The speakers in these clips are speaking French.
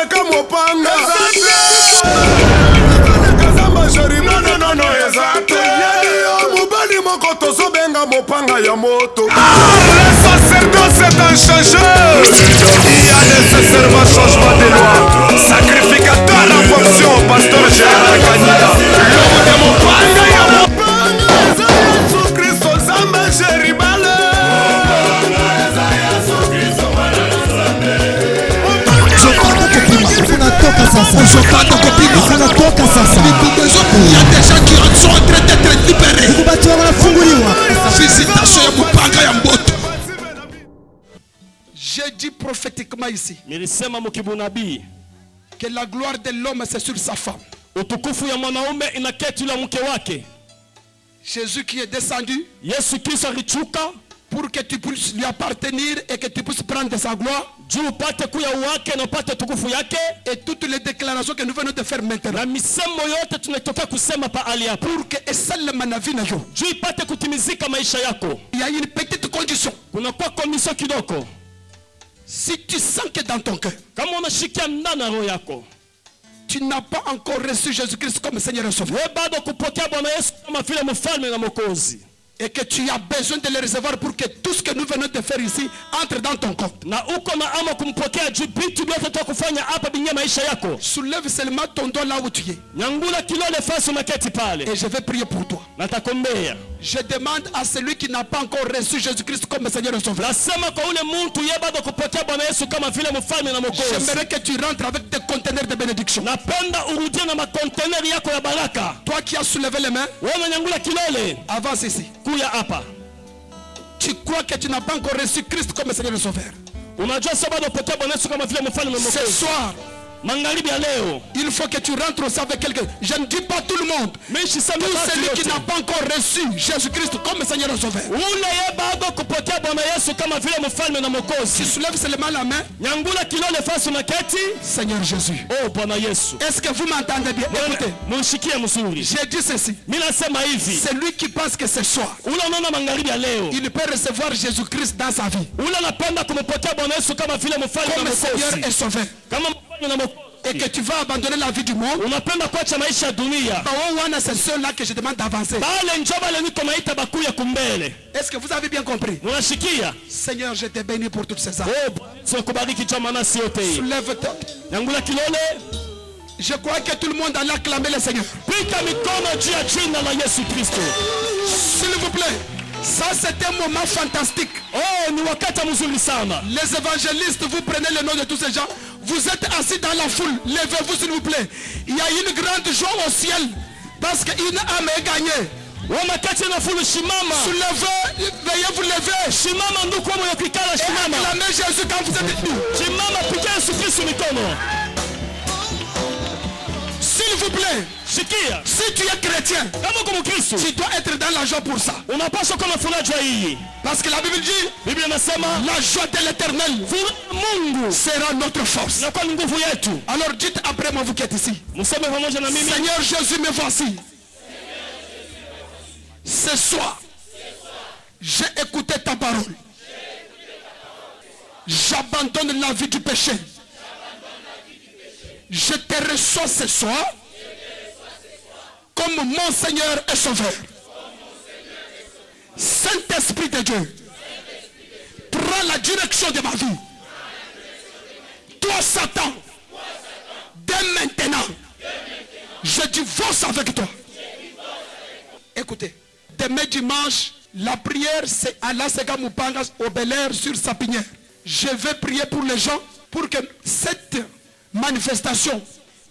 Ezaka mopanga Kazamba jerima no ezate Mobali moko tozo benga mopanga ya moto Le sacerdoce est un changeur Il y a nécessairement changement de loi Sacrificateur en fonction Pasteur Gérard Kanida L'homme de mopanga ya mopanga Yesu Christo zamba jeribale Unatoka sasa. Ujopata kopima. Unatoka sasa. Il y a des gens qui sont en train d'être libérés. Ukubati wanafunguliwa. Visitation ya mupanga ya mboto. J'ai dit prophétiquement ici Nilisema mkibunabii que la gloire de l'homme c'est sur sa femme. utukufu ya mwanaume inaketi juu ya mke wake. Jésus qui est descendu Yesu Kristo alichuka pour que tu puisses lui appartenir et que tu puisses prendre de sa gloire. juu upate kuya wake na upate tukufu yake. Et toutes les déclarations que nous venons de faire maintenant. Na misemo yote tunatoka kusema pahali hapa. Pour que esalema na vie na yo. Juu ipate kutimizika maisha yako. Il y a une petite condition. Kuna kwa condition kidogo. Si tu sens que dans ton cœur, kama unashikia ndani ya roho yako, tu n'as pas encore reçu Jésus-Christ comme Seigneur et Sauveur. wewe bado kupokea Bwana Yesu kama vile mfalme na mwokozi. Et que tu as besoin de le recevoir pour que tout ce que nous venons de faire ici entre dans ton compte. Na uko na ama kumpokea juu vitu vyote tutakufanya hapa binye maisha yako. Soulève seulement ton doigt là où tu es. Nyangula kilole fasi unaketi pale. Et je vais prier pour toi. Natakombea. Je demande à celui qui n'a pas encore reçu Jésus-Christ comme Seigneur et Sauveur. Nasema kwa ule mtu yeye bado kupokea Bwana Yesu kama vile mfalme na mwokozi. J'aimerais que tu rentres avec des conteneurs de bénédiction. Napenda urudie na makonteneri yako ya baraka. Toi qui as soulevé les mains, wewe nyangula kilole. Avance ici. Kuya hapa. Tu crois que tu n'as pas encore reçu Christ comme Seigneur et Sauveur. Unajua sababu unapokea Bwana Yesu kama vile mfalme na mwokozi. Ce soir, magharibi ya leo, il faut que tu rentres aussi avec quelqu'un. Je ne dis pas tout le monde. Mais tout celui qui n'a pas encore reçu Jésus-Christ comme Seigneur et Sauveur. Ule ye bado kupokea Bwana Yesu kama vile mfalme na mwokozi. Tu soulèves seulement la main. Nyangula kilole fasi unaketi. Seigneur Jésus. Oh Bwana Yesu. Est-ce que vous m'entendez bien? Écoutez. Mshikie mzuri. J'ai dit ceci. Mimi nasema hivi. C'est lui qui pense que ce soir, ule unaona magharibi ya leo, il peut recevoir Jésus-Christ dans sa vie. Ule anapenda kumpokea Bwana Yesu kama vile mfalme na mwokozi. Comme Seigneur et Sauveur. Kama mfalme na mwokozi. Et que tu vas abandonner la vie du monde. Unapenda kuacha maisha ya dunia. C'est ceux-là que je demande d'avancer. Est-ce que vous avez bien compris? Seigneur, je te bénis pour toutes ces âmes. Soulève-toi. Je crois que tout le monde allait acclamer le Seigneur. S'il vous plaît. Ça c'est un moment fantastique. Oh, ni wakati mzuri sana. Les évangélistes, vous prenez le nom de tous ces gens. Vous êtes assis dans la foule. Levez-vous s'il vous plaît. Il y a une grande joie au ciel. Parce qu'une âme est gagnée. Soulevez, veuillez vous lever. Et acclamez Jésus quand vous êtes debout. S'il vous plaît, si tu es chrétien, tu dois être dans la joie pour ça. Parce que la Bible dit, la joie de l'Éternel sera notre force. Alors dites après moi, vous qui êtes ici, Seigneur Jésus, me voici. Ce soir, j'ai écouté ta parole. J'abandonne la vie du péché. Je te reçois ce soir comme mon Seigneur et Sauveur. Saint-Esprit de Dieu, prends la direction de ma vie. Toi, Satan, dès maintenant, je divorce avec toi. Écoutez, demain dimanche, la prière c'est à l'Asega Mupangas au Bel Air sur Sapinière. Je vais prier pour les gens pour que cette manifestation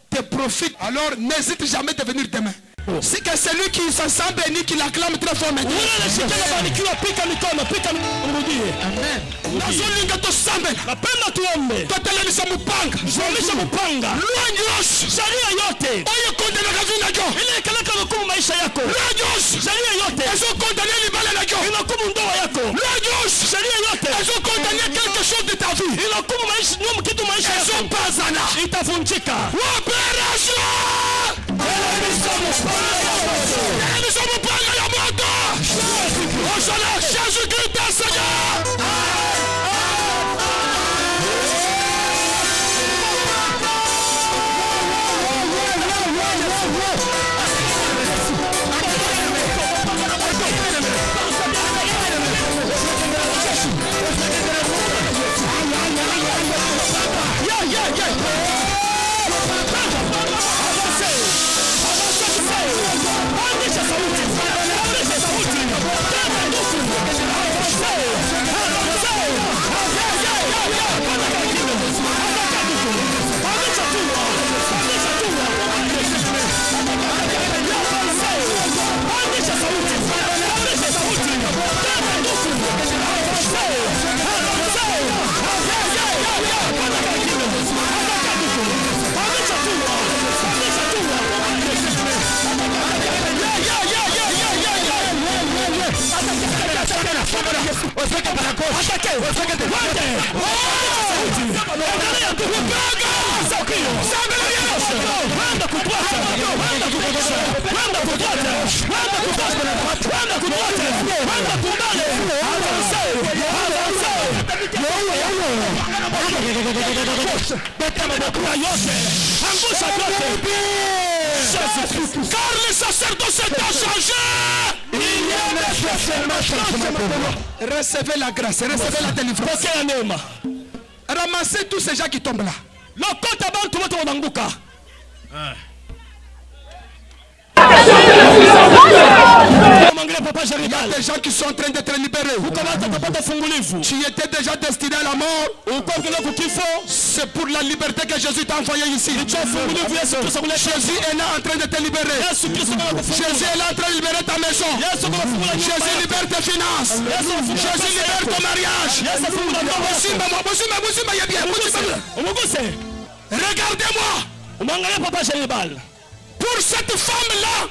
te profite. Alors n'hésite jamais de venir demain. Si que celui qui se sent béni, qui l'acclame très fort maintenant. Amen. Nazolinga to sambe. Napenda tuombe. Totelelisa mupanga. Zomisha mupanga. Luanyos. Sharia yote. Oye kondena kavina jo. Ile kalaka hukumu maisha yako. Luanyos. Sharia yote. Ezo kondena libala na jo. Inahukumu ndoa yako. Luanyos. Sharia yote. Ezo kondena quelque chose de ta vie. Inahukumu maisha nyumu kitu maisha yako. Ezo pazana. Itavunjika. Operation. Nous sommes pas à la mort. Oh, Jésus-Christ, Seigneur. Car le sacerdoce est changé. Recevez la grâce, recevez la délivrance. Ramassez tous ces gens qui tombent là. Il y a des gens qui sont en train d'être libérés. Tu étais déjà destiné à la mort. C'est pour la liberté que Jésus t'a envoyé ici. Jésus est là en train de te libérer. Jésus est là en train de libérer ta maison. Jésus libère tes finances. Jésus libère ton mariage. Regardez-moi. Pour cette femme-là,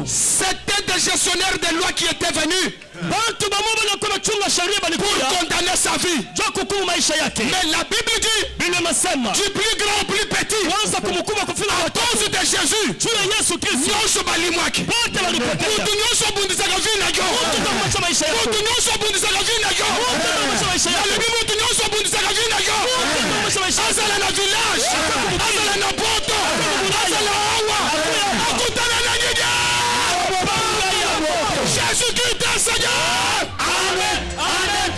c'était des gestionnaires de loi qui étaient venus pour condamner sa vie. Mais la Bible dit du plus grand au plus petit, à cause de Jésus, nyonso balimwaki mutu nyonso bundisaka vi na yo, mutu nyonso bundisaka vi na yo, nalobi mutu nyonso bundisaka vi na yo, azala na village, azala na poto, azala awa, akutana na nyanya. Jésus-Christ est Seigneur. Amen. Amen.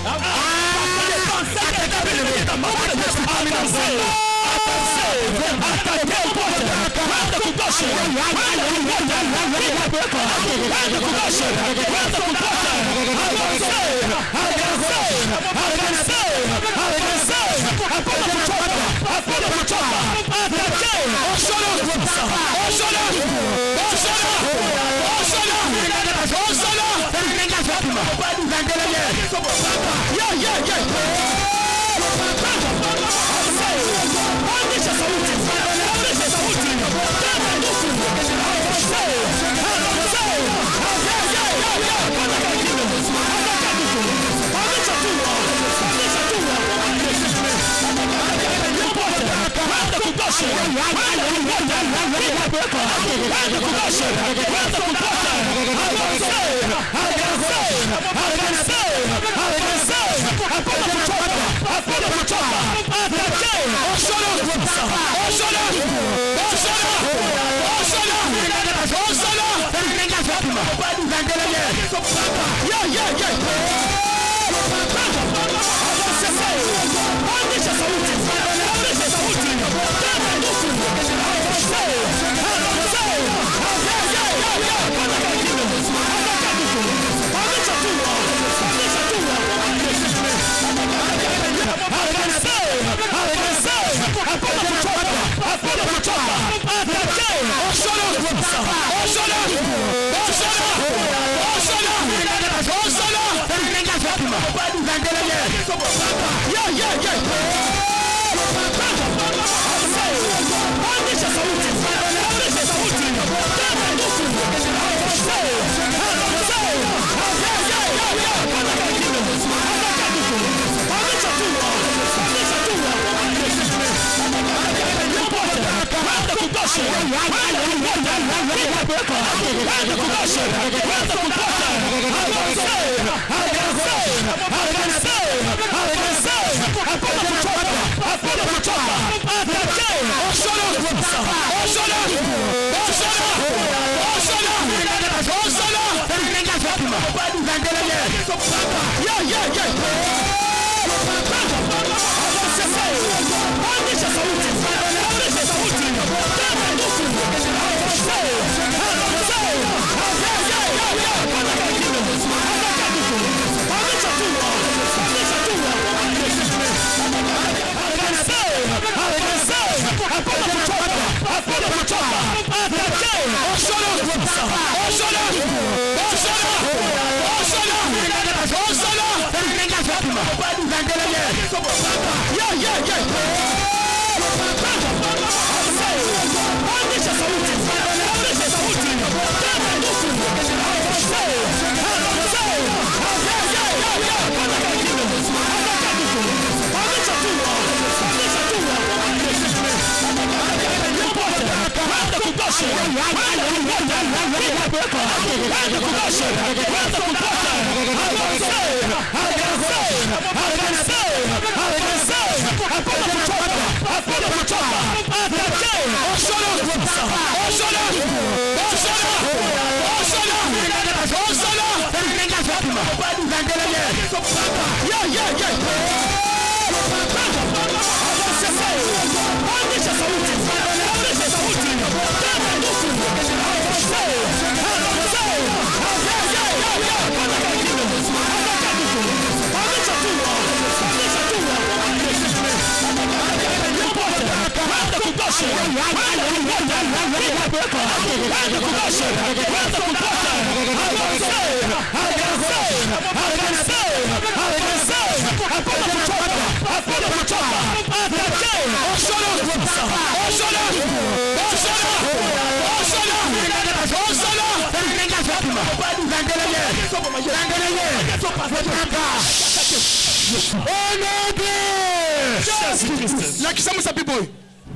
La kisamu sa biboy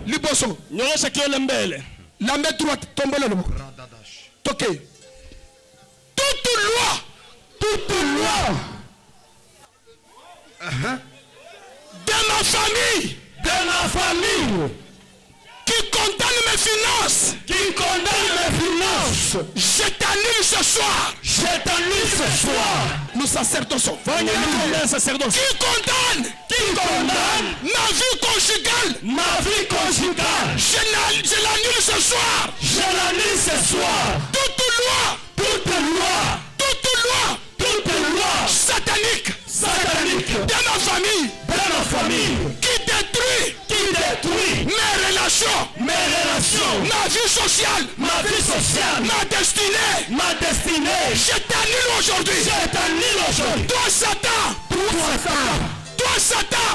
liboso nyonyesha kiole mbele, la main droite tombe le mot. Toqué. Toute loi de ma famille qui condamne mes finances, je t'annule ce soir. Nous sacerdoce. Qui condamne ma vie conjugale, je l'annule ce soir. Toute loi satanique de ma famille qui détruit mes relations, ma vie sociale, ma destinée, je t'annule aujourd'hui. Toi Satan,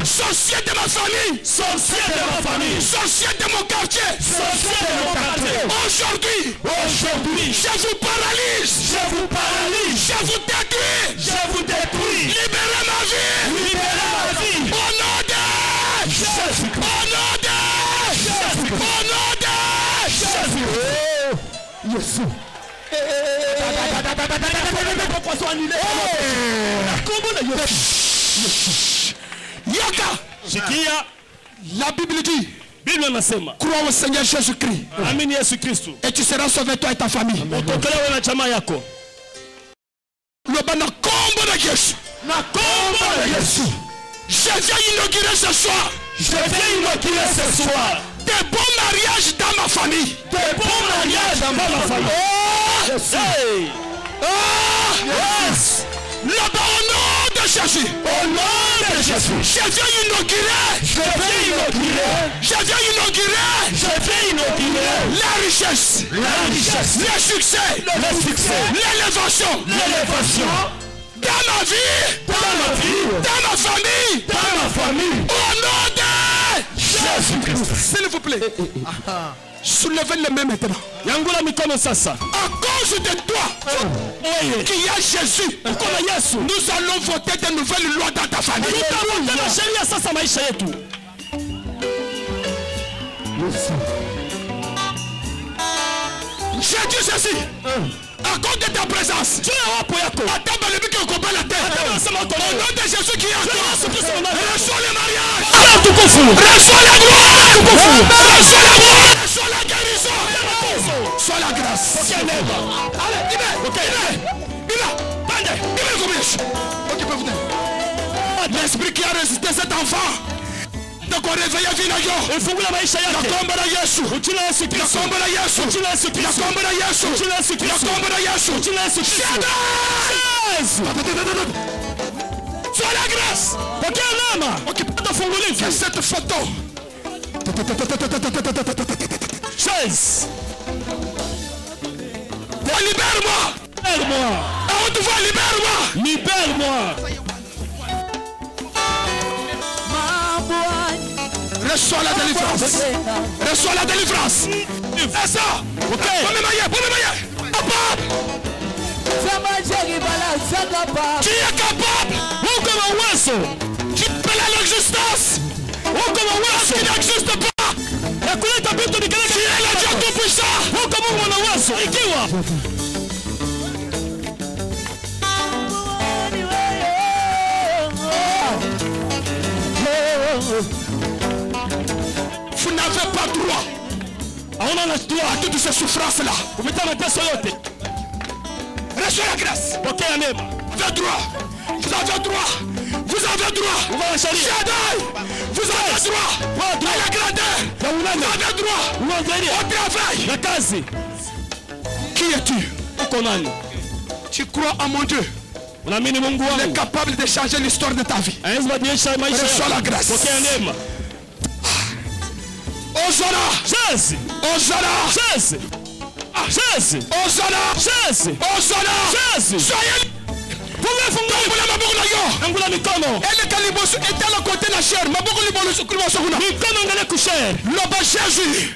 sorcier de ma famille, sorcier de mon quartier, aujourd'hui, je vous paralyse, je vous détruis, libérez ma vie, au nom de Jésus, Yaka, la Bible dit, Biblia inasema crois au Seigneur Jésus-Christ, amini Yesu Kristo, et tu seras sauvé toi et ta famille. utokelewe na jamaa yako. Loba na kombo na Yesu, je viens inaugurer ce soir des bons mariages dans ma famille. Là-bas au nom de Jésus, je viens inaugurer la richesse, le succès, l'élévation dans ma vie, dans ma famille, au nom de Jésus-Christ. S'il vous plaît, soulevez les mains maintenant. Yangula mikono sasa. À cause de toi, qui a Jésus, nous allons voter de nouvelles lois dans ta famille. Tutavota sheria sasa maisha yetu. J'ai dit ceci. À cause de ta présence, attends le but qu'on combat la terre. Au nom de Jésus qui est en toi, reçois le mariage, reçois la gloire, reçois la guérison, reçois la grâce. Allez, l'esprit qui a résisté cet enfant, donc on réveille Vinayo. Ifungula maisha yake. Nakomba na Yesu. Uchina Yesu Kristo. Nakomba na Yesu. Uchina Yesu Kristo. Nakomba na Yesu. Uchina Yesu Kristo. Nakomba na Yesu. Uchina Yesu Kristo. Sois la grâce. Pokea neema. Ukipata fungulivu. Fais cette photo. Chaise. Libère-moi. Libère-moi. On te voit, libère-moi. Libère-moi. Reçois la délivrance. Reçois la délivrance. C'est ça. Ok. Qui est capable? Uko na uwezo. Qui appelle à l'existence? Uko na uwezo. Qui n'existe pas. Ya kuleta vitu Qui est le Dieu tout-puissant? Mungu ana uwezo. Ikiwa vous n'avez pas droit à toutes ces souffrances-là. kupitia mateso yote, Reçois la grâce. pokea neema. Vous avez droit. Vous avez droit. Vous avez droit. Shaddai, vous avez droit. À la grandeur. Vous avez droit. Au travail. Na kazi. Qui es-tu? Uko nani? Tu crois en mon Dieu? Unaamini Mungu Il est wangu? capable de changer l'histoire de ta vie. Hawezi badilisha maisha Reçois la yako. grâce. Pokea neema. Hosanna. Jésus. Hosanna. Jésus. Jésus. Hosanna. Jésus. Hosanna. Jésus. Soyez Fungua Angula mikono. elle est à la côté de la chair. Mikono ngale kusher. Loba Jésus.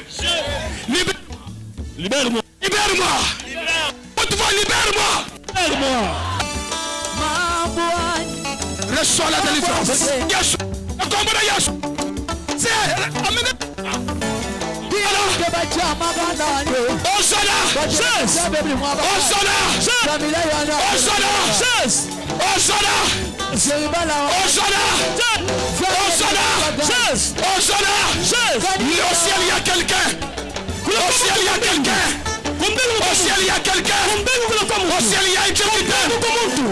Libère-moi. Libère-moi. Libère-moi. Libère-moi. Reçois la délivrance. Yes. Hosanna. Jésus. Hosanna. Hosanna. Jésus. Hosanna. Hosanna. Hosanna. Jésus. Hosanna. Jésus. Au ciel, il y a quelqu'un. Au ciel, il y a quelqu'un. Au ciel, il y a quelqu'un. Au ciel, il y a un Dieu qui t'aime.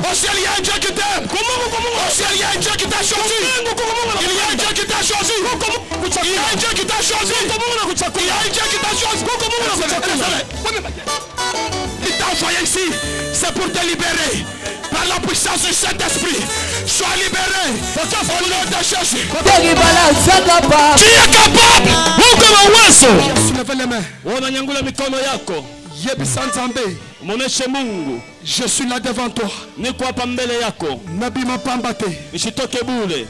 Au ciel, il y a un Dieu qui t'aime. Au ciel, il y a un Dieu qui t'a choisi. Il y a un Dieu qui t'a choisi. Il y a un Dieu qui t'a choisi. Il y a un Dieu qui t'a choisi. Il t'a envoyé ici. C'est pour te libérer. Par la puissance du Saint-Esprit. Sois libéré. Au nom de Jésus. Tu es capable. Soulevez les mains. Unanyangula mikono yako. Yebisa Nzambe. Muoneshe Mungu. Je suis là devant toi. Niko hapa mbele yako. Nabima pamba te. Nisitoke bure.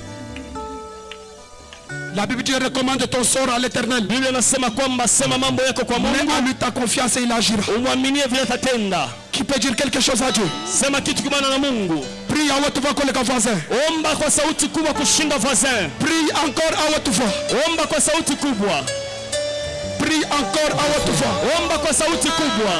La Bible dit recommande ton sort à l'Éternel. Biblia inasema kwamba sema mambo yako kwa Mais Mungu. en lui ta confiance et il agira. Umwaminie vile atatenda. Qui peut dire quelque chose à Dieu? Sema kitu kimana na Mungu. Prie à haute voix comme les voisins. Omba kwa sauti kubwa kushinda voisin. Prie encore à haute voix. Omba kwa sauti kubwa. Prie encore à haute voix. Omba kwa sauti kubwa.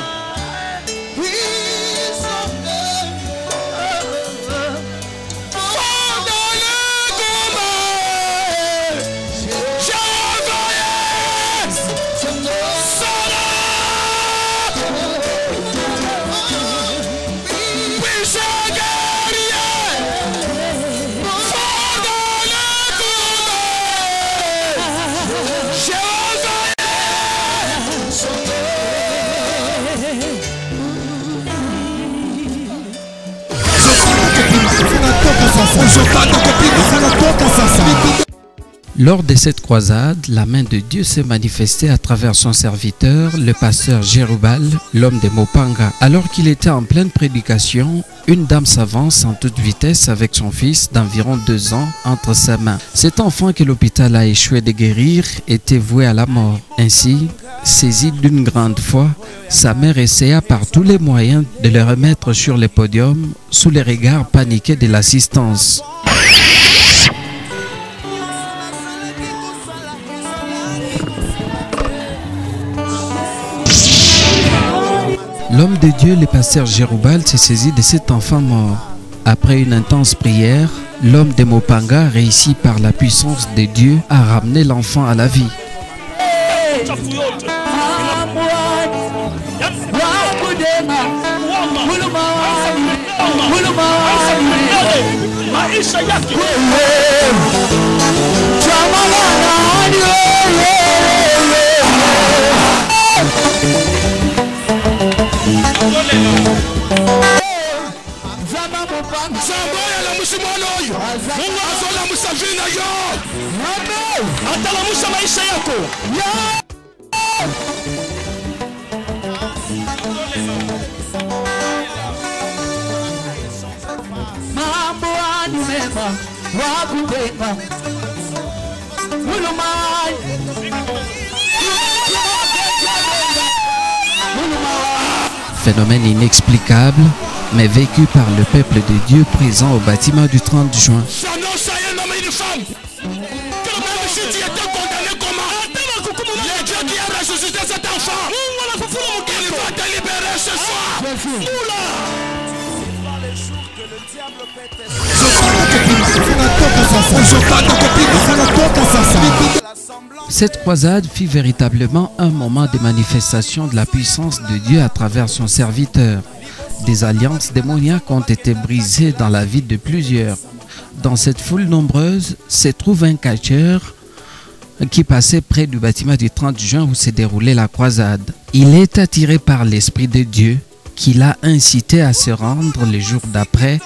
Lors de cette croisade, la main de Dieu s'est manifestée à travers son serviteur, le pasteur Jérubal, l'homme de Mopanga. Alors qu'il était en pleine prédication, une dame s'avance en toute vitesse avec son fils d'environ 2 ans entre ses mains. Cet enfant que l'hôpital a échoué de guérir était voué à la mort. Ainsi, saisie d'une grande foi, sa mère essaya par tous les moyens de le remettre sur le podium sous les regards paniqués de l'assistance. L'homme de Dieu, le pasteur Jérubal, s'est saisi de cet enfant mort. Après une intense prière, l'homme de Mopanga réussit par la puissance de Dieu à ramener l'enfant à la vie. Atalamusha maisha yako. Mambo ani mema wakupenda mulumai Phénomène inexplicable, mais vécu par le peuple de Dieu présent au bâtiment du 30 juin. J'annonce à un homme et une femme que même si tu étais condamné comment, le Dieu qui a ressuscité cet enfant, il ce soir. Oula. Cette croisade fut véritablement un moment de manifestation de la puissance de Dieu à travers son serviteur. Des alliances démoniaques ont été brisées dans la vie de plusieurs. Dans cette foule nombreuse se trouve un catcheur qui passait près du bâtiment du 30 juin où s'est déroulée la croisade. Il est attiré par l'Esprit de Dieu qui l'a incité à se rendre les jours d'après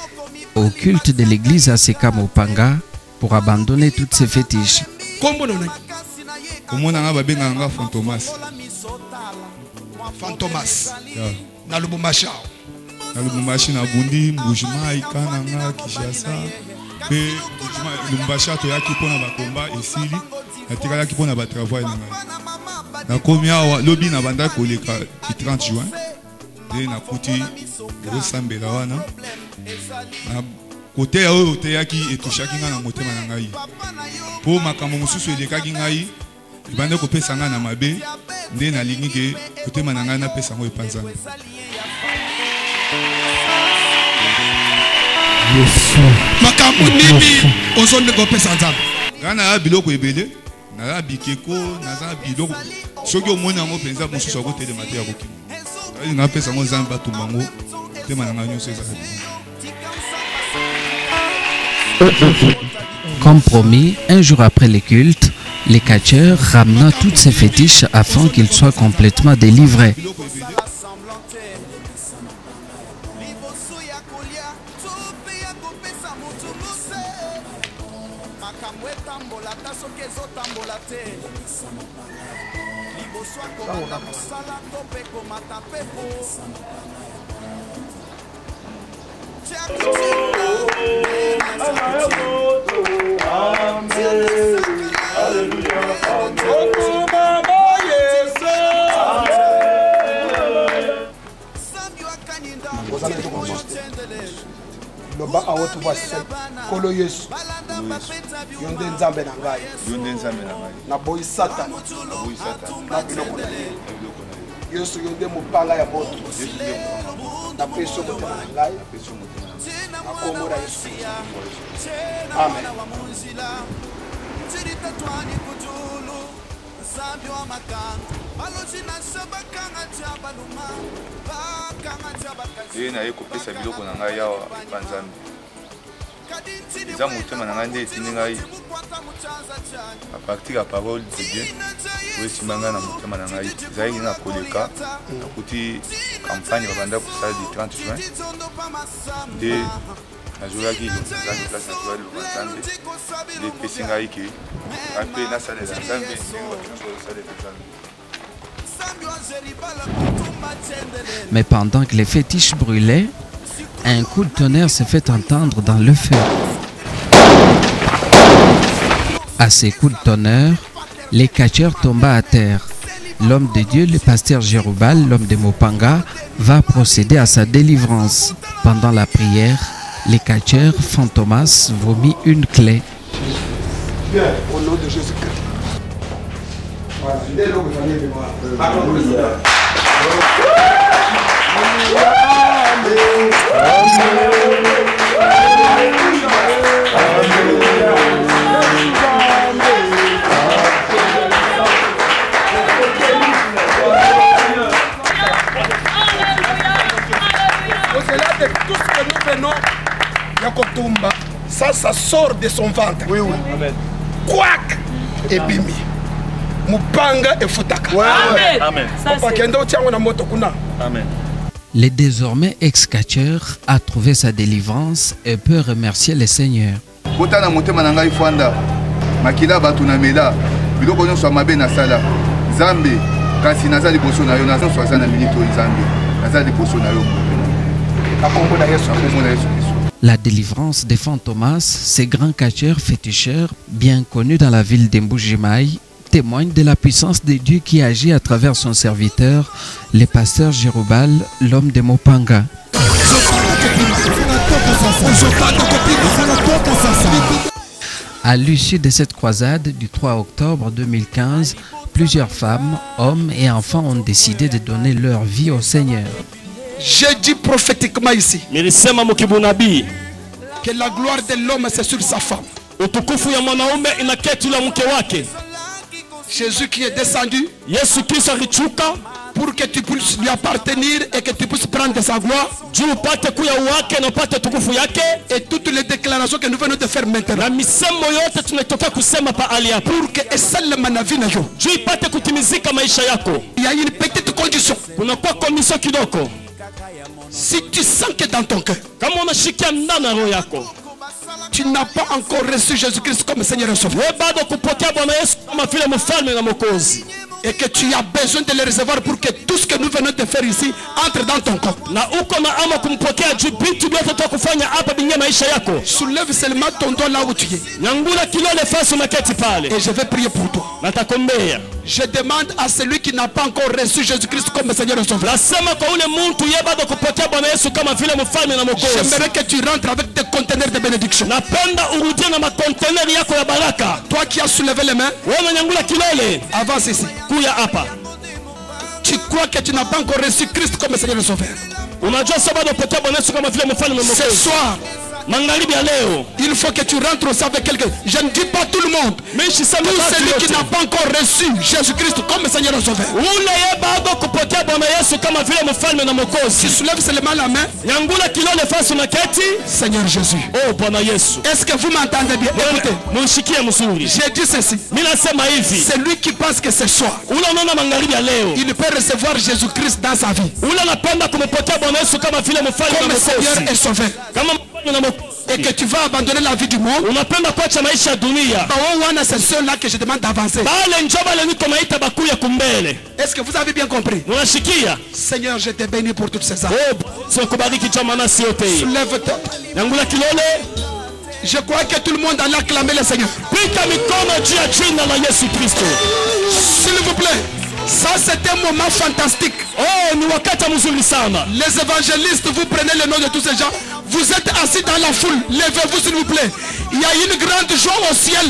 au culte de l'église à Seka Mopanga pour abandonner toutes ses fétiches. Fantomas. Na Lubumbashi na bundi mbujima ikananga Kishasa pe Lubumbashi to yaki pona bakomba esili atika yaki pona ba travail na komia wa lobi na banda koleka ki 30 juin de na kuti rosambela wana na kote ya oyo te yaki etushaki nga na motema na ngai po makambo mosusu elekaki ngai ibande kopesa nga na mabe nde nalingi ke kotema na ngai napesa ngo epanzana. Makambo nini ozonde kopesa nzambe? Nga na biloko ebele na bikeko na biloko soki omoni yango mpenza mosusu akotelema te akokima napesa ngo nzambe batumba ngo tema na ngai nyonso ezala. Comme promis, un jour après le culte, les catcheurs ramena toutes ces fétiches afin qu'ils soient complètement délivrés. loba awotu basi kolo Yesu yonde nzambe na ngai na boyi Satan na biloko na Yesu yonde mopanga ya moto na peso motema na ngai na kombo na Yesu. Amen. Na ye kopesa biloko na ngai yawa epanzambe eza motema na ngai nde etindi ngai a partir ya parole de Dieu oyo esimba ngai na motema na ngai ezalaki na koleka nakuti campagne babanda kosala du 30 juin nde nazoyaki nzambe place nazoyaki liloba nzambe nde epesi ngai ke ape nasalela nzambe ndenge bato nyonso bazosalela nzambe. Mais pendant que les fétiches brûlaient, un coup de tonnerre se fait entendre dans le feu. À ces coups de tonnerre, les catcheurs tomba à terre. L'homme de Dieu, le pasteur Jérubal, l'homme de Mopanga, va procéder à sa délivrance. Pendant la prière, les catcheurs Fantomas vomit une clé. Bien, au nom de Jésus-Christ. Voilà, tout ce que nous venons, Yakotumba, ça sort de son ventre. Oui, oui. Amen. Quack et bimi. Mupanga et futaka. Amen. Amen. Amen. Le désormais ex-catcheur a trouvé sa délivrance et peut remercier le Seigneur. La délivrance des Fantomas, ces grands catcheurs féticheurs bien connus dans la ville d'Mbujimai, témoigne de la puissance de Dieu qui agit à travers son serviteur, le pasteur Jérubal, l'homme de Mopanga. À l'issue de cette croisade du 3 octobre 2015, plusieurs femmes, hommes et enfants ont décidé de donner leur vie au Seigneur. J'ai dit prophétiquement ici Nilisema mkibunabii que la gloire de l'homme c'est sur sa femme. utukufu ya mwanaume inaketi la mke wake. Jésus qui est descendu Yesu Kristo alichuka pour que tu puisses lui appartenir et que tu puisses prendre de sa gloire. juu upate kuya wake na upate tukufu yake. Et toutes les déclarations que nous venons de faire maintenant, Na misemo yote tunatoka kusema pa ali hapa pour que seulement na vie na yo, juu ipate kutimizika maisha yako. il y a une petite condition. Kuna kwa komisio kidogo. Si tu sens que dans ton cœur Kama unashikia ndani ya roho yako tu n'as pas encore reçu Jésus-Christ comme Seigneur et Sauveur, wewe bado kupokea Bwana Yesu kama vile mfalme na mwokozi, et que tu as besoin de le recevoir pour que tout ce que nous venons de faire ici entre dans ton corps, na uko na ama kumpokea juu vitu vyote tutakufanya hapa binye maisha yako, soulève seulement ton doigt là où tu es nyangula kilole fasi unaketi pale et je vais prier pour toi. natakombea. Je demande à celui qui n'a pas encore reçu Jésus-Christ comme Seigneur et Sauveur, Nasema kwa ule mtu yeye bado kupokea Bwana Yesu kama vile mfalme na mwokozi, j'aimerais que tu rentres avec tes conteneurs de bénédiction. napenda urudie na makonteneri yako ya baraka. Toi qui as soulevé les mains, Wewe unanyangula kilole, avance ici. kuya hapa. Tu crois que tu n'as pas encore reçu Christ comme Seigneur et Sauveur. Unajua sababu kupokea Bwana Yesu kama vile mfalme na Ce mwokozi. soir, Magharibi ya leo il faut que tu rentres aussi avec quelqu'un. Je ne dis pas tout le monde. mishi sema Tout watu celui qui wote. n'a pas encore reçu Jésus-Christ comme Seigneur et Sauveur. Ule ye bado kupokea Bwana Yesu kama vile mfalme na Tu mwokozi, soulèves seulement la main. nyangula kilole fasi unaketi. Seigneur Jésus. Oh Bwana Yesu, Est-ce que vous m'entendez bien? Écoutez, munshikie mzuri. j'ai dit ceci. Mimi nasema hivi, C'est lui qui pense que ce soir, ule unaona magharibi ya leo, il peut recevoir Jésus-Christ dans sa vie ule anapenda kumpokea Bwana Yesu kama vile mfalme na comme Seigneur et mwokozi, Sauveur. kama mfalme na mwokozi, Et que tu vas abandonner la vie du monde. unapenda kuacha maisha ya dunia. C'est ceux-là que je demande d'avancer. Bale njoo bale niko naita bakuya kumbele. Est-ce que vous avez bien compris? Unashikia? Seigneur, je te bénis pour toutes ces âmes. Oh, sio kubariki chama na si yote hii. Soulève-toi. Nyangula kilole, Je crois que tout le monde allait acclamer le Seigneur. pika mikono juu ya jina la Yesu Kristo. S'il vous plaît. Ça, c'est un moment fantastique. Oh, ni wakati mzuri sana. Les évangélistes, vous prenez le nom de tous ces gens. Vous êtes assis dans la foule. Levez-vous, s'il vous plaît. Il y a une grande joie au ciel.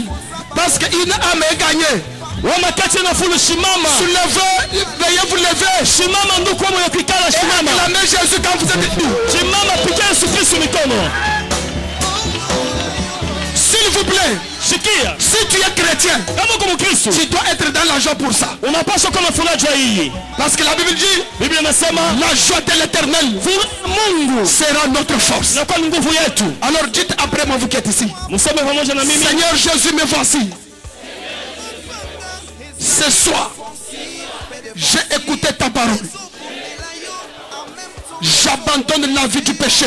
Parce qu'une âme est gagnée. Wamakati na fulu shimama. Soulevez, veuillez vous lever. Shimama ndugu wangu yakikala Et shimama. acclamez Jésus quand vous êtes debout. Shimama pika Yesu Kristo mikono. S'il vous plaît, Shikia. si tu es chrétien, Kama uko Mkristo, tu dois être dans la joie pour ça. unapaswa kuwa na furaha juu ya hii. Parce que la Bible dit, Biblia inasema la joie de l'éternel Mungu sera notre force. inakuwa ni nguvu yetu. Alors dites après moi, vous qui êtes ici. Mseme pamoja na mimi. Seigneur Jésus, me voici. Ce soir, j'ai écouté ta parole. J'abandonne la vie du péché.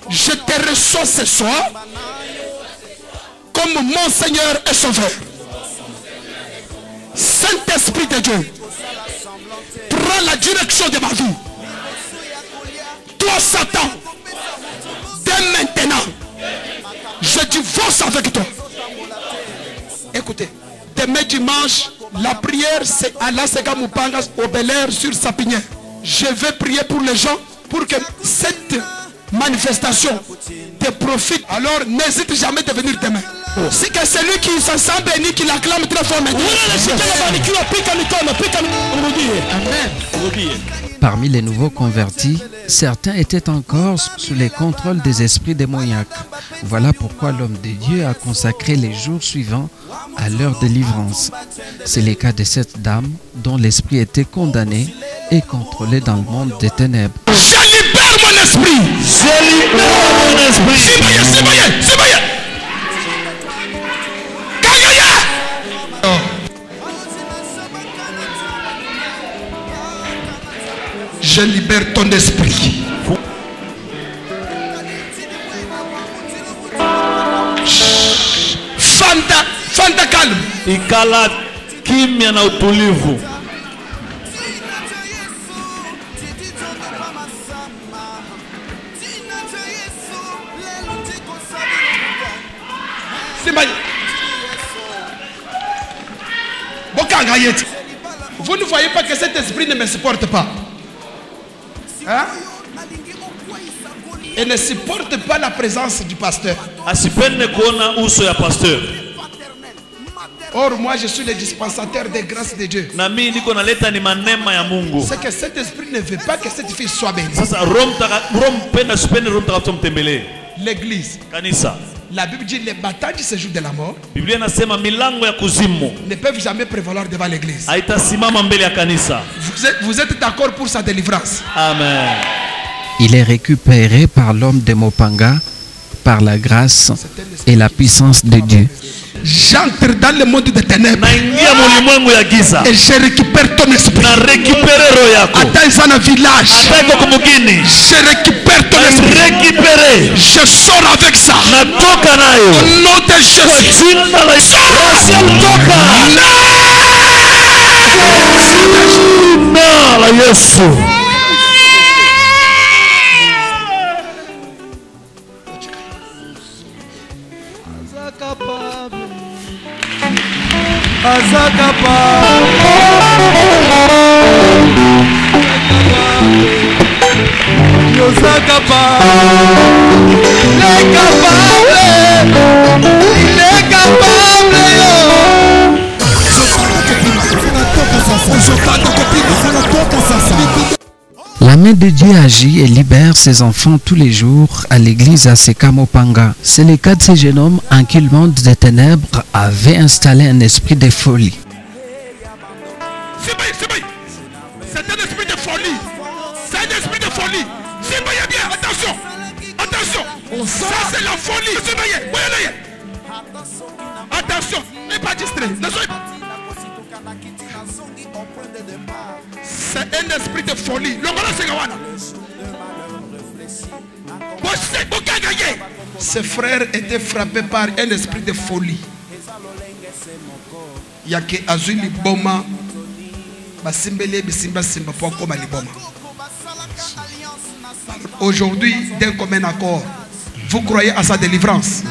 Je te reçois ce soir comme mon Seigneur et Sauveur. Saint-Esprit de Dieu, prends la direction de ma vie. Toi, Satan, dès maintenant, je divorce avec toi. Écoutez, demain dimanche, la prière c'est à la Sega Mupangas au Bel Air sur Sapinière. Je vais prier pour les gens pour que cette manifestation te profite. Alors n'hésite jamais de venir demain. C'est que celui qui se sent béni, qui l'acclame très fort maintenant. Amen. Parmi les nouveaux convertis, certains étaient encore sous les contrôles des esprits démoniaques. Voilà pourquoi l'homme de Dieu a consacré les jours suivants à leur délivrance. C'est le cas de cette dame dont l'esprit était condamné et contrôlé dans le monde des ténèbres. Je libère mon esprit. Je libère mon esprit. Je libère ton esprit. Fanta calme. Ikala kimya na utulivu. Vous ne voyez pas que cet esprit ne me supporte pas. Hein? Et ne supporte pas la présence du pasteur. Asipende kuona uso ya pasteur. Or, moi, je suis le dispensateur des grâces de Dieu. C'est que cet esprit ne veut pas que cette fille soit bénie. L'église. La Bible dit les batailles du séjour de la mort ne peuvent jamais prévaloir devant l'église. Vous êtes d'accord pour sa délivrance? Amen. Il est récupéré par l'homme de Mopanga par la grâce et la puissance de Dieu. J'entre dans le monde des ténèbres et je récupère ton esprit. Attends un village. Je récupère ton esprit. Je sors avec ça. Au nom de Jésus. La main de Dieu agit et libère ses enfants tous les jours à l'église à Sekamopanga. C'est le cas de ce jeune homme en qui le monde des ténèbres avait installé un esprit de folie. C'est un esprit de folie. C'est un esprit de folie. C'est bien, attention. Attention. Ça c'est la folie. Attention. N'est pas distrait. Ne soyez pas. C'est un esprit de folie. Ses frères étaient frappés par un esprit de folie. Il y a que Azuli Boma, Basimbele Bisimba Simba Pokoma Liboma. Aujourd'hui, d'un commun accord, vous croyez à sa délivrance.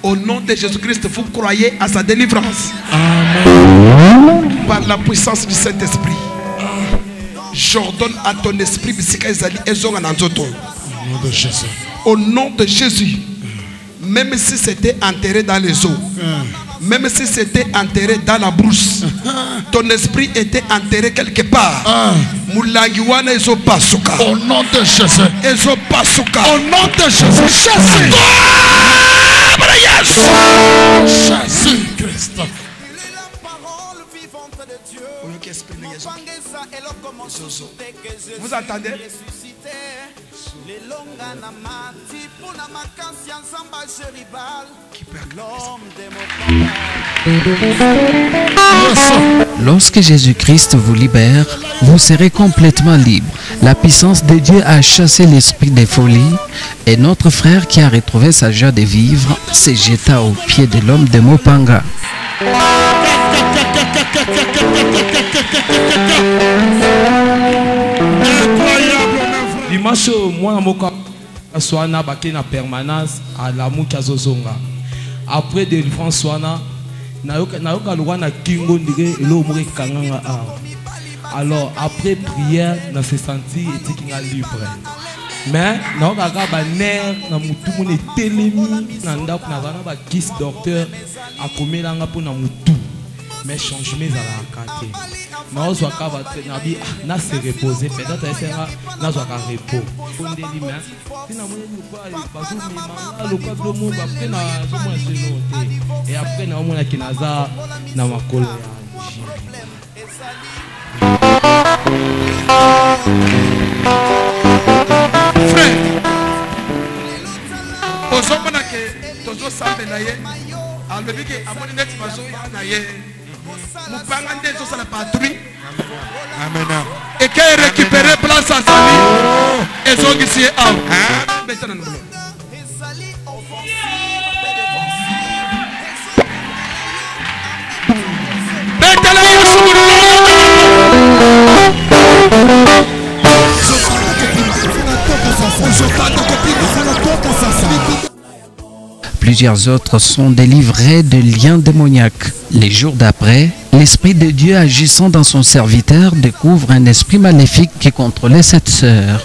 Au nom de Jésus-Christ, vous croyez à sa délivrance. Amen. Par la puissance du Saint-Esprit. J'ordonne à ton esprit au nom de Jésus. Même si c'était enterré dans les eaux, même si c'était enterré dans la brousse, ton esprit était enterré quelque part. Au nom de Jésus. Au nom de Jésus. Jésus Christ. Vous entendez? Lorsque Jésus-Christ vous libère, vous serez complètement libre. La puissance de Dieu a chassé l'esprit de folie et notre frère qui a retrouvé sa joie de vivre se jeta aux pieds de l'homme de Mopanga. Dimanche, moi, je suis en permanence à la Moukazozonga. Après de François, alors après prière, on s'est senti libre. Mais non, on a nerf, on a télémi, on a docteur à combien pour tout. Mais changement à la carte. Mais on soit capable na se reposer peut-être essaiera na soit repos. On dit mais si na moni quoi bazo mema le peuple mo ba pe na zo mo se noter et après na mona kinaza na makolo ya frère ozomona ke tozo sambela ye alobi ke amoni net bazo na ye Mupanga ndezo sa la patrouille. Amen. Et quand il récupère place à Sali, ils ont ici à maintenant. Plusieurs autres sont délivrés de liens démoniaques. Les jours d'après, l'Esprit de Dieu agissant dans son serviteur découvre un esprit maléfique qui contrôlait cette sœur.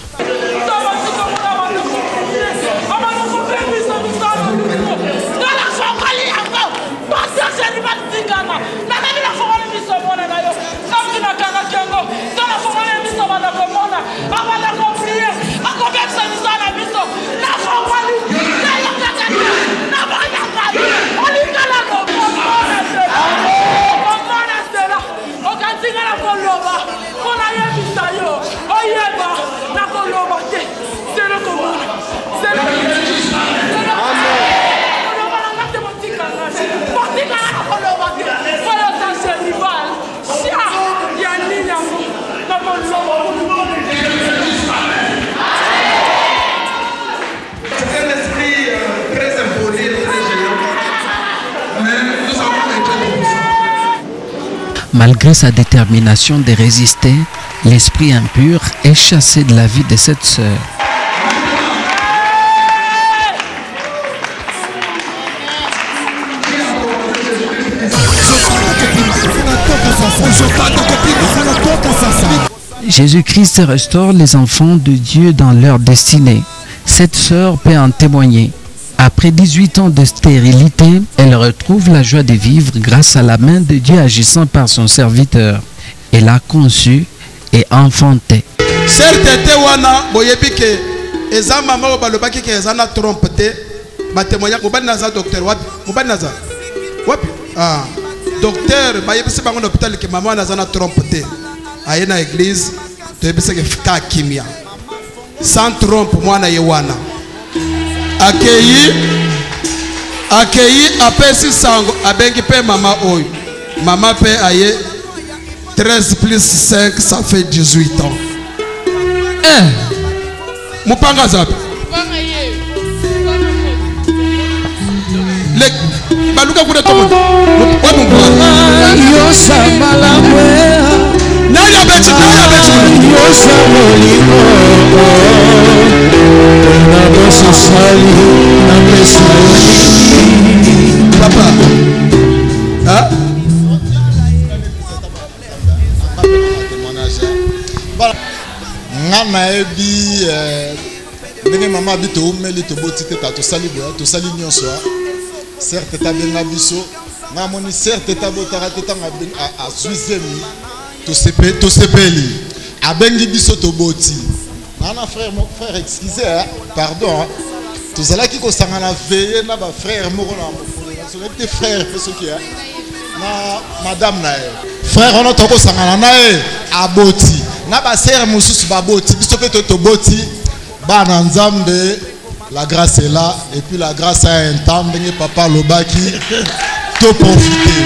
Malgré sa détermination de résister, l'esprit impur est chassé de la vie de cette sœur. Jésus-Christ restaure les enfants de Dieu dans leur destinée. Cette sœur peut en témoigner. Après 18 ans de stérilité, elle retrouve la joie de vivre grâce à la main de Dieu agissant par son serviteur. Elle a conçu et enfanté. Certes wana boyebike eza mama o balobaki ke eza na trompe te batémoignage mobali naza docteur wapi mobali naza wapi docteur bayebisi bango na hôpital ke mama naza na trompe te aye na église toyebisi ke ka kimia sans trompe mwana ye wana akei apesi sango abengi pe mama oyo mama pe aye 13 plus 5 ça fait 18 ans. Mupanga zapi le baluka kuna tomo wapi mpanga yosa malamwe nani abechi yosa molimo na boso sali na mesali papa ngana ebi ndenge mama bi to umeli to botite ta to sali boya to sali nyonso certes ta benga biso na moni certes ta botara te tanga ben a zuizemi to sepeli abengi biso to boti nana frère mon frère excusez pardon to zala ki ko sangana veiller na ba frère moko na mo so tes frères parce que na madame na frère on to ko sangana na aboti na ba sœur mususu ba boti biso pe to boti ba na nzambe la grâce est là et puis la grâce a un temps ndenge papa lobaki to profiter.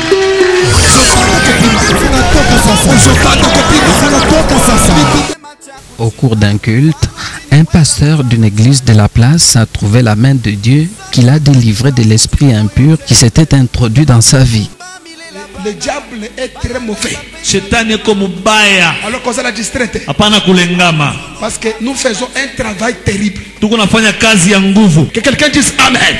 Au cours d'un culte, un pasteur d'une église de la place a trouvé la main de Dieu qui l'a délivré de l'esprit impur qui s'était introduit dans sa vie. Le diable est très mauvais. Shetani comme baya. Alors qu'on l'a distrait. Hapana kulengama. Parce que nous faisons un travail terrible. Tuko nafanya kazi ya nguvu. Que quelqu'un dise Amen.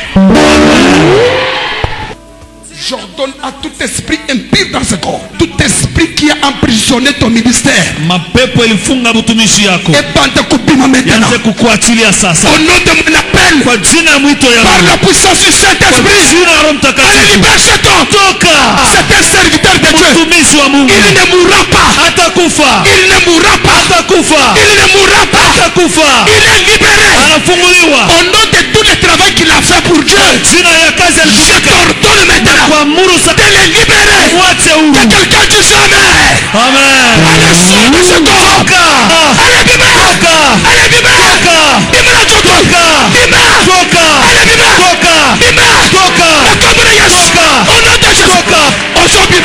J'ordonne à tout esprit impur dans ce corps, tout esprit qui a emprisonné ton ministère, mapepo ilifunga butumishi yako, et bande kupima maintenant. Yanze kukuachilia sasa. Au nom de mon appel, kwa jina ya mwito yangu, par la puissance du Saint-Esprit, jina ya Roho Mtakatifu, allez libère cet homme. Toka. C'est un serviteur de Dieu. Mtumishi wa Mungu. Il ne mourra pas. Hatakufa. Il ne mourra pas. Hatakufa. Il ne mourra pas. Hatakufa. Il est libéré. Anafunguliwa. Au nom de tout le travail qu'il a fait pour Dieu, jina ya kazi je t'ordonne maintenant de les libérer. Que quelqu'un dise Amen. Amen. Allez sors de ce corps. Allez libère. Allez libère. Libère ton corps. Libère. Allez libère. Libère. Le corps de Jésus. Au nom de Jésus. Aujourd'hui.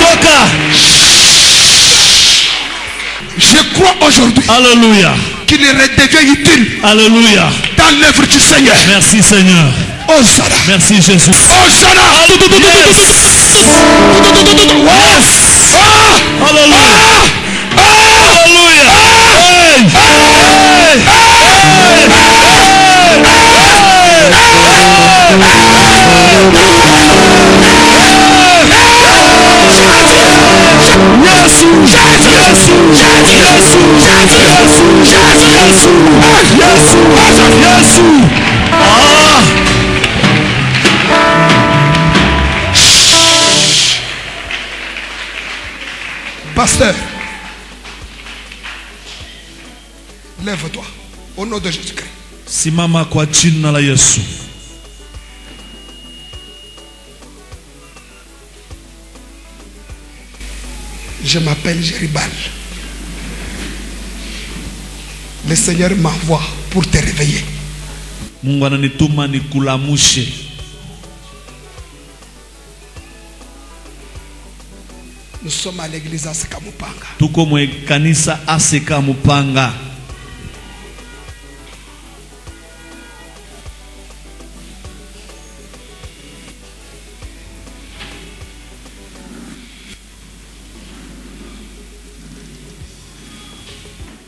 Je crois aujourd'hui. Alléluia. Qu'il redevient utile. Alléluia. Dans l'œuvre du Seigneur. Merci Seigneur. Hosanna. Merci Jésus. Hosanna. Yes. Alléluia. Alléluia. Pasteur, lève-toi au nom de Jésus-Christ. Simama kwa jina la Yesu. Je m'appelle Jéribal. Le Seigneur m'envoie pour te réveiller. Mungu ananituma nikulamushe. Nous sommes à l'église Aseka Mupanga. Tuko mwe kanisa Aseka Mupanga.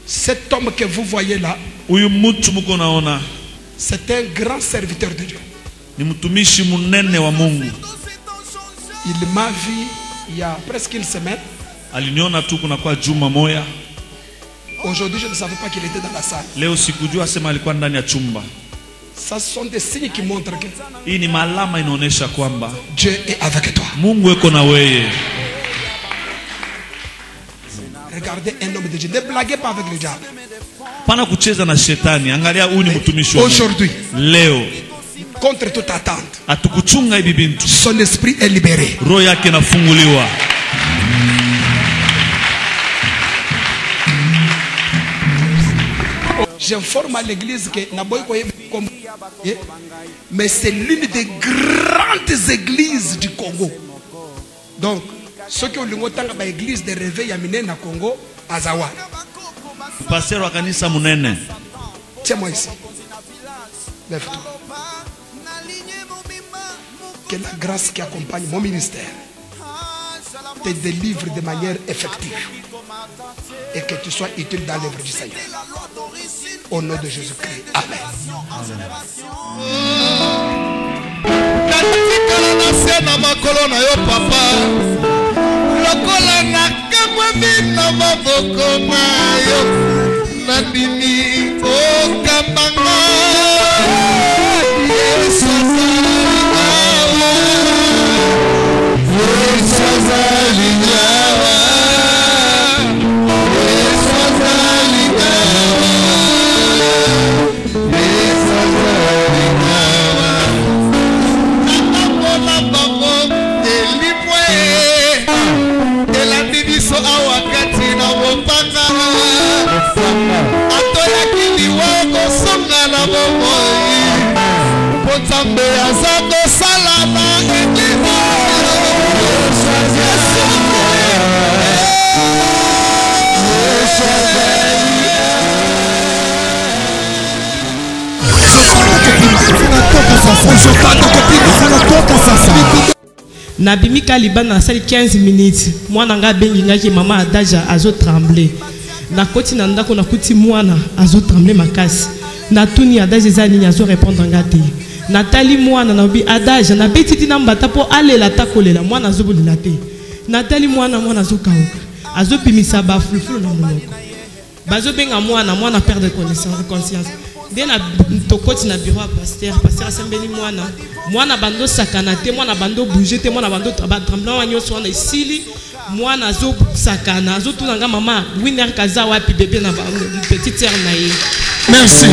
Cet homme que vous voyez là, c'est un grand serviteur de Dieu. Il m'a vu il y a presque une semaine. Aujourd'hui, je ne savais pas qu'il était dans la salle. Ça sont des signes qui montrent que Dieu est avec toi. Regardez un homme de Dieu. Ne blaguez pas avec le diable. Aujourd'hui, contre toute attente, son esprit est libéré. J'informe à l'église que mais c'est l'une des grandes églises du Congo. Donc, ceux qui ont l'église de réveil à Mine na Congo, Azawa. Tiens-moi ici. Lève-toi. Que la grâce qui accompagne mon ministère te délivre de manière effective et que tu sois utile dans l'œuvre du Seigneur. Au nom de Jésus-Christ. Amen. Nabimi Kaliban na sali 15 minutes. Mwana nga bengi nga ki mama adaja azo trembler. Na koti na ndako na kuti mwana azo trembler makasi. Na tuni adaja ezali ni azo répondre nga te. Natali mwana na bi adaja na betiti na mbata po alela takolela mwana azo bolina te. Natali mwana azo kauka. Azo pimisa ba fulfulu na monoko. Bazo benga mwana perdre conscience. Dès na tokoti na bureau pasteur asembeli mwana bando sakana te mwana bando bouger te mwana bando tremblement wanyo so na isili mwana zo sakana zo tunanga mama winner kaza wapi bébé na petite sœur na ye. Merci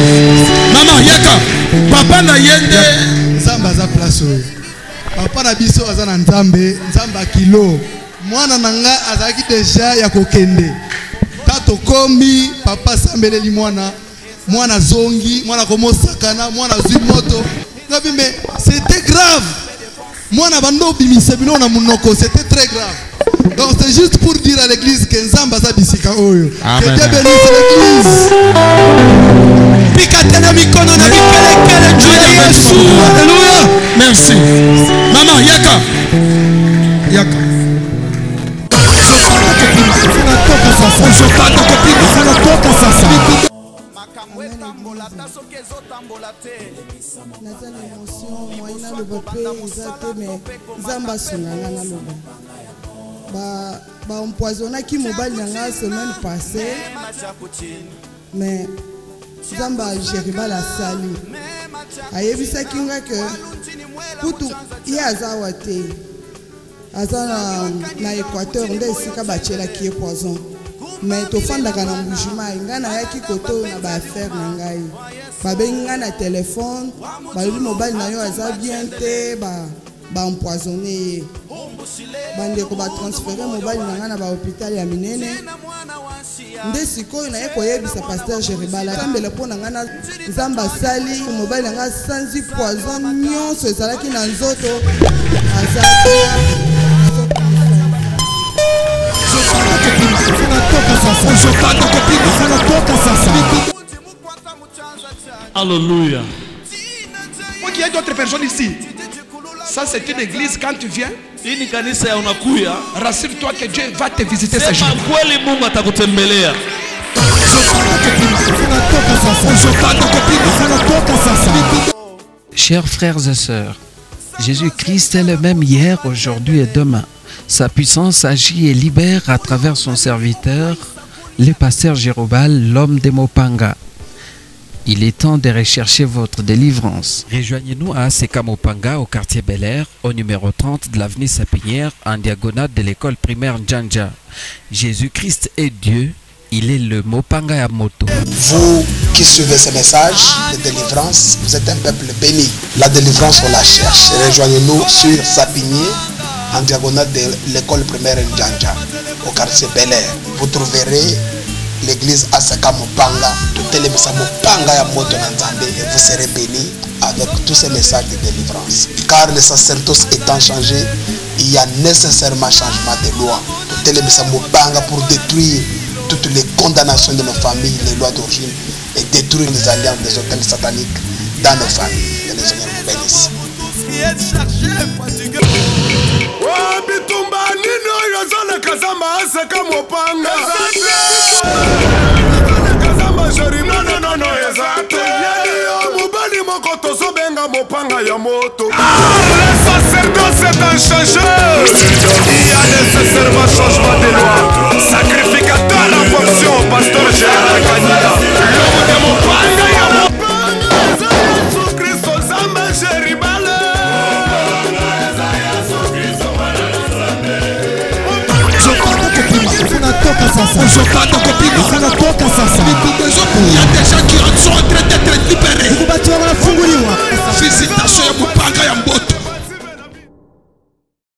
maman yaka papa na yende nzamba za place oyo papa na biso azana nzambe kilo mwana nanga azaki deja ya kokende tato kombi papa sambeleli mwana zongi mwana komosakana mwana zui moto mais c'était grave mwana bando bimise bino na munoko c'était très grave. Donc c'est juste pour dire à l'église que nzamba za bisika oyo que Dieu bénisse l'église. Pikatena mikono na mikelekele juu ya Yesu. Alléluia. Merci maman yaka naza na émotion moi na loba pe eza te mais nzamba sungana na loba ba empoisonnaki mobali na nga semaine passée mais nzamba Jeriba la sali ayebisaki nga ke kutu ye aza wa te aza na Équateur nde esika batielaki ye poison mais tofandaka na mbujima nga nayaki koto na baaffaire na ngai babengi nga na telefone balobi mobali na yo aza bien te baempoisonne ye bandeko batransfere mobali na nga na bahôpital ya minene nde sikoyo naye koyebisa pasteur Jeribala tambela mpo na nga na nzambe asali mobali na nga sanzi poison nyonso ezalaki na nzoto aza Alléluia. Moi qui y a d'autres personnes ici. Ça c'est une église quand tu viens. Rassure-toi que Dieu va te visiter ce jour. Chers frères et sœurs, Jésus-Christ est le même hier, aujourd'hui et demain. Sa puissance agit et libère à travers son serviteur, le pasteur Jérobal, l'homme de Mopanga. Il est temps de rechercher votre délivrance. Rejoignez-nous à ACK Mopanga, au quartier Bel Air, au numéro 30 de l'avenue Sapinière, en diagonale de l'école primaire Njanja. Jésus-Christ est Dieu, il est le Mopanga Yamoto. Vous qui suivez ces messages de délivrance, vous êtes un peuple béni. La délivrance, on la cherche. Rejoignez-nous sur Sapinier, en diagonale de l'école primaire Njanja, au quartier Bel Air. Vous trouverez l'église Asaka Mopanga, tout le message Mopanga ya moto Nanzambe, et vous serez bénis avec tous ces messages de délivrance. Car le sacerdoce étant changé, il y a nécessairement changement de loi. Tout le message Mopanga pour détruire toutes les condamnations de nos familles, les lois d'origine, et détruire les alliances des hôtels sataniques dans nos familles. Que le Seigneur vous bénisse. Le sacerdoce est inchangé. Il y a nécessairement changement de loi. Sacrificateur la fonction, pasteur Gérard Kanida. L'homme de Mopanga ya Mopanga. Jésus Christ Zamba Jeribale.